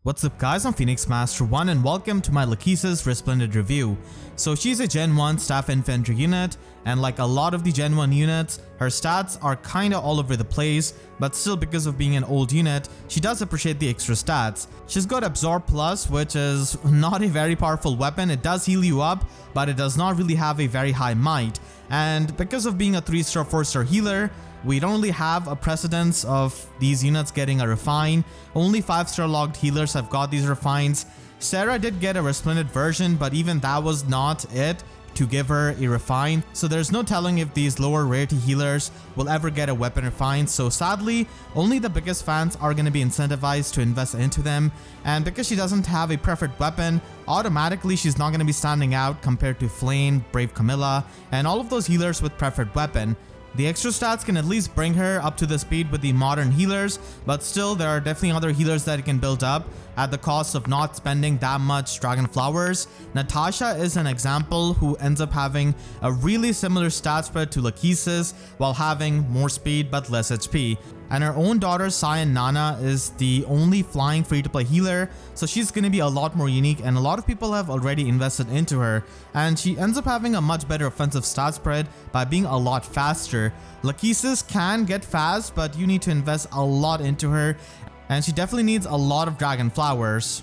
What's up guys, I'm Phoenix Master 1 and welcome to my Lachesis Resplendent review. So she's a Gen 1 staff infantry unit, and like a lot of the Gen 1 units, her stats are kinda all over the place, but still because of being an old unit, she does appreciate the extra stats. She's got Absorb Plus, which is not a very powerful weapon. It does heal you up, but it does not really have a very high might. And because of being a 3-star 4-star healer, we don't really have a precedence of these units getting a refine. Only 5-star logged healers have got these refines. Sarah did get a Resplendent version, but even that was not it to give her a refine, so there's no telling if these lower rarity healers will ever get a weapon refine. So sadly, only the biggest fans are going to be incentivized to invest into them, and because she doesn't have a preferred weapon, automatically she's not going to be standing out compared to Flame, Brave Camilla, and all of those healers with preferred weapon. The extra stats can at least bring her up to the speed with the modern healers, but still there are definitely other healers that you can build up at the cost of not spending that much Dragon Flowers. Natasha is an example who ends up having a really similar stat spread to Lachesis while having more speed but less HP. And her own daughter Sai and Nana is the only flying free-to-play healer, so she's going to be a lot more unique, and a lot of people have already invested into her, and she ends up having a much better offensive stat spread by being a lot faster. Lachesis can get fast, but you need to invest a lot into her, and she definitely needs a lot of Dragon Flowers.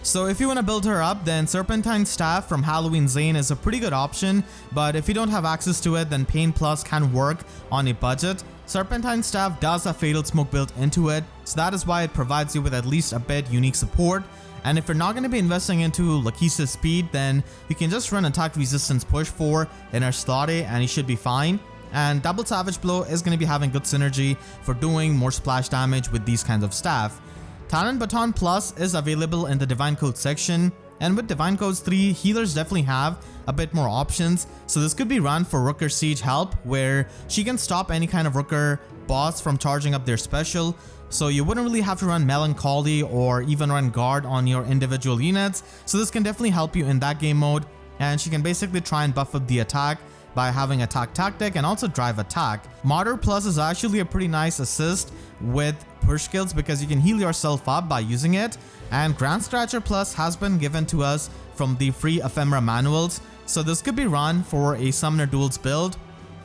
So if you want to build her up, then Serpentine Staff from Halloween Zane is a pretty good option, but if you don't have access to it, then Pain Plus can work on a budget. Serpentine Staff does have Fatal Smoke built into it, so that is why it provides you with at least a bit unique support. And if you're not going to be investing into Lachesis speed, then you can just run Attack Resistance Push 4 in her slot A and you should be fine. And Double Savage Blow is going to be having good synergy for doing more splash damage with these kinds of staff. Talent Baton Plus is available in the Divine Code section, and with Divine Codes 3, healers definitely have a bit more options, so this could be run for Rooker Siege help, where she can stop any kind of Rooker boss from charging up their special, so you wouldn't really have to run Melancholy or even run Guard on your individual units, so this can definitely help you in that game mode, and she can basically try and buff up the attack by having Attack Tactic and also Drive Attack. Martyr Plus is actually a pretty nice assist with push skills because you can heal yourself up by using it, and Grand Scratcher Plus has been given to us from the free Ephemera manuals, so this could be run for a Summoner Duels build.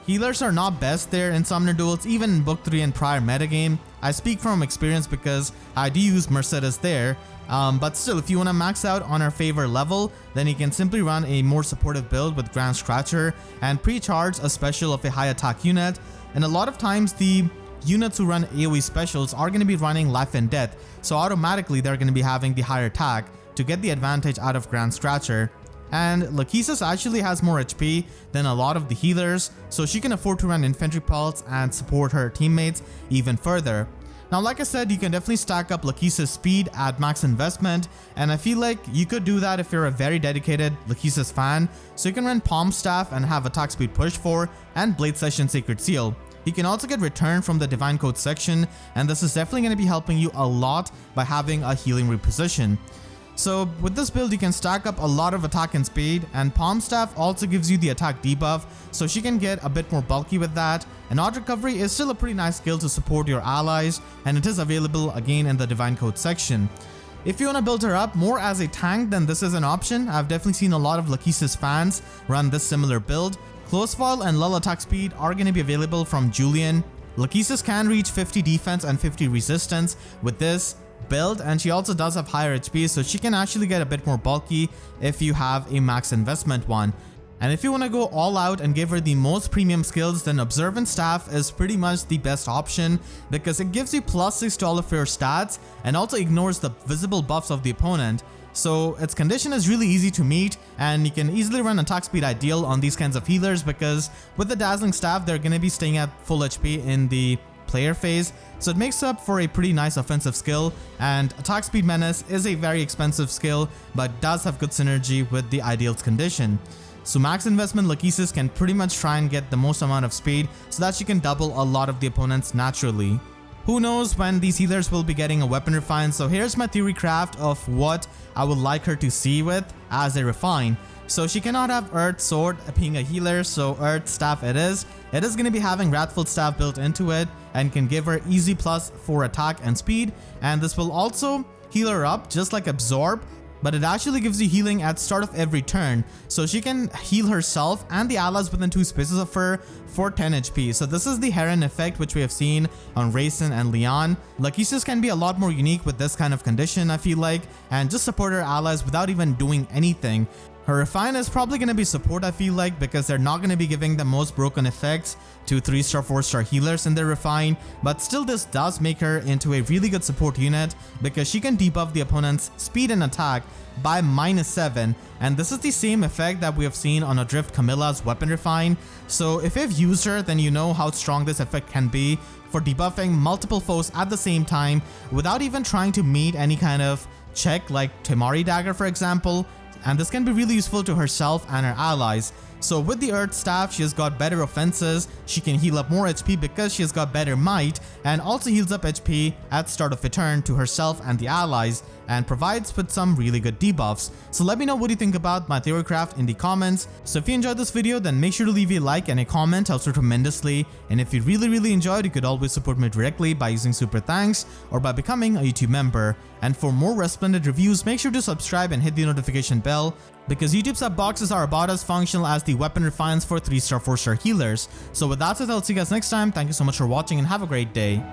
Healers are not best there in Summoner Duels, even in Book 3 and prior metagame. I speak from experience because I do use Mercedes there, but still, if you want to max out on her favor level, then you can simply run a more supportive build with Grand Scratcher and pre-charge a special of a high attack unit. And a lot of times the units who run AoE specials are going to be running Life and Death, so automatically they're going to be having the higher attack to get the advantage out of Grand Scratcher. And Lachesis actually has more HP than a lot of the healers, so she can afford to run Infantry Pulse and support her teammates even further. Now, like I said, you can definitely stack up Lachesis speed at max investment, and I feel like you could do that if you're a very dedicated Lachesis fan, so you can run Palm Staff and have Attack Speed Push 4 and Blade Session Sacred Seal. You can also get Return from the Divine Code section, and this is definitely going to be helping you a lot by having a healing reposition. So with this build, you can stack up a lot of attack and speed, and Palm Staff also gives you the attack debuff, so she can get a bit more bulky with that. And Odd Recovery is still a pretty nice skill to support your allies, and it is available again in the Divine Code section. If you want to build her up more as a tank, then this is an option. I've definitely seen a lot of Lachesis fans run this similar build. Close Fall and Lull Attack Speed are going to be available from Julian. Lachesis can reach 50 defense and 50 resistance with this build, and she also does have higher HP, so she can actually get a bit more bulky if you have a max investment one. And if you want to go all out and give her the most premium skills, then Observant Staff is pretty much the best option because it gives you +6 to all of your stats and also ignores the visible buffs of the opponent. So its condition is really easy to meet, and you can easily run Attack Speed Ideal on these kinds of healers because with the Dazzling Staff, they're going to be staying at full HP in the player phase, so it makes up for a pretty nice offensive skill. And Attack Speed Menace is a very expensive skill but does have good synergy with the Ideal's condition. So max investment Lachesis can pretty much try and get the most amount of speed so that she can double a lot of the opponents naturally. Who knows when these healers will be getting a weapon refine, so here's my theory craft of what I would like her to see with as a refine. So she cannot have Earth Sword being a healer, so Earth Staff it is. It is going to be having Wrathful Staff built into it and can give her easy +4 attack and speed, and this will also HEALER up just like Absorb, but it actually gives you healing at start of every turn, so she can heal herself and the allies within 2 spaces of her for 10 HP. So this is the Heron effect which we have seen on Raisin and Leon. Lachesis can be a lot more unique with this kind of condition, I feel like, and just support her allies without even doing anything. Her Refine is probably going to be support, I feel like, because they're not going to be giving the most broken effects to 3-star, 4-star healers in their Refine, but still this does make her into a really good support unit because she can debuff the opponent's speed and attack by -7, and this is the same effect that we have seen on Adrift Camilla's Weapon Refine. So if you've used her, then you know how strong this effect can be for debuffing multiple foes at the same time without even trying to meet any kind of check like Temari Dagger, for example. And this can be really useful to herself and her allies. So with the Earth Staff, she has got better offenses, she can heal up more HP because she has got better might, and also heals up HP at start of a turn to herself and the allies, and provides with some really good debuffs. So let me know what you think about my theorycraft in the comments. So if you enjoyed this video, then make sure to leave a like and a comment, helps her tremendously. And if you really enjoyed, you could always support me directly by using Super Thanks or by becoming a YouTube member. And for more Resplendent reviews, make sure to subscribe and hit the notification bell, because YouTube sub boxes are about as functional as the weapon refines for 3-star, 4-star healers. So with that said, I'll see you guys next time. Thank you so much for watching and have a great day.